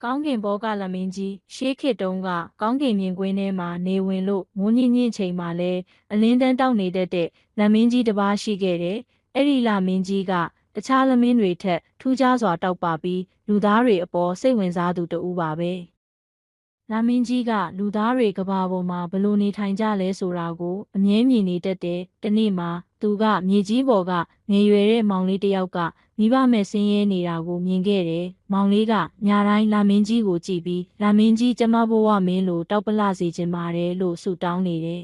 ကောင်းကင်ဘောကလမင်းကြီးရှေးခေတ်တုန်းကကောင်းကင်မြင်ကွင်းထဲမှာနေဝင်လို့မိုးညင်းညင်းချိန်မှာလဲအလင်းတန်းတောက်နေတတ်တဲ့လမင်းကြီးတစ်ပါးရှိခဲ့တယ်။အဲ့ဒီလမင်းကြီးကတခြားလမင်းတွေထက်ထူးခြားစွာတောက်ပပြီးလူသားတွေအပေါ်စိတ်ဝင်စားသူတဦးပါပဲ။လမင်းကြီးကလူသားတွေကဘာပေါ်မှာဘလို့နေထိုင်ကြလဲဆိုတာကိုအမြဲမြင်နေတတ်တယ်။တနေ့မှာသူကမြေကြီးပေါ်ကငယ်ရွယ်တဲ့မောင်လေးတစ်ယောက်ကမိဘမဲ့ဆင်းရဲနေတာကိုမြင်ခဲ့တယ်။မောင်လေးကညတိုင်းလမင်းကြီးကိုကြည့်ပြီးလမင်းကြီးကျမဘဝမင်းလိုတောက်ပလစေခြင်းပါတယ်လို့ဆုတောင်းနေတယ်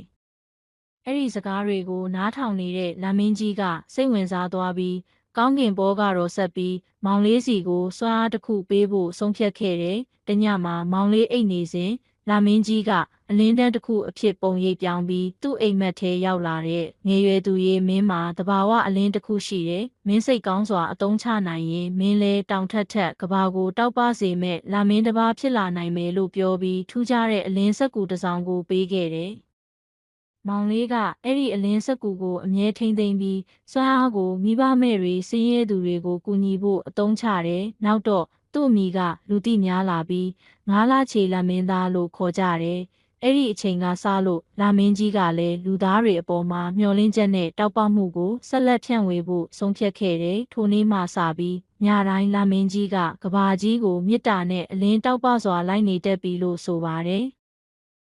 ။အဲ့ဒီစကားတွေကိုနားထောင်နေတဲ့လမင်းကြီးကစိတ်ဝင်စားသွားပြီးကောင်းကင်ဘောကတော့ဆက်ပြီးမောင်လေးစီကိုစွမ်းအားတစ်ခုပေးဖို့ဆုံးဖြတ်ခဲ့တယ်။တညမှာမောင်လေးအိတ်နေစဉ်လမင်းကြီးကအလင်းတန်းတစ်ခုအဖြစ်ပုံရိပ်ပြောင်းပြီးသူ့အိမ်မက်ထဲရောက်လာတဲ့ငယ်ရွယ်သူရဲ့မင်းမှာတဘာဝအလင်းတစ်ခုရှိတယ်။မင်းစိတ်ကောင်းစွာအသုံးချနိုင်ရင်မင်းလဲတောင်ထက်ကဘာကိုတောက်ပစေမဲ့လမင်းတစ်ပါးဖြစ်လာနိုင်မယ်လို့ပြောပြီးထူးခြားတဲ့အလင်းစက္ကူတစ်စောင်ကိုပေးခဲ့တယ်။မောင်လေးကအဲ့ဒီအလင်းစက္ကူကိုအမြဲထိမ့်သိမ့်ပြီးစွမ်းအားကိုမိဘမဲ့တွေဆင်းရဲသူတွေကိုကူညီဖို့အသုံးချတယ်။နောက်တော့သူ့အမိကလူသိများလာပြီး9 လချီလမင်းသားလို့ခေါ်ကြတယ်။အဲ့ဒီအချိန်ကစလို့လမင်းကြီးကလည်းလူသားတွေအပေါ်မှာမျှော်လင့်ချက်နဲ့တောက်ပမှုကိုဆက်လက်ဖြန့်ဝေဖို့ဆုံးဖြတ်ခဲ့တယ်။ထိုနေ့မှစပြီးညတိုင်းလမင်းကြီးကကဘာကြီးကိုမေတ္တာနဲ့အလင်းတောက်ပစွာလိုက်နေတတ်ပြီလို့ဆိုပါတယ်။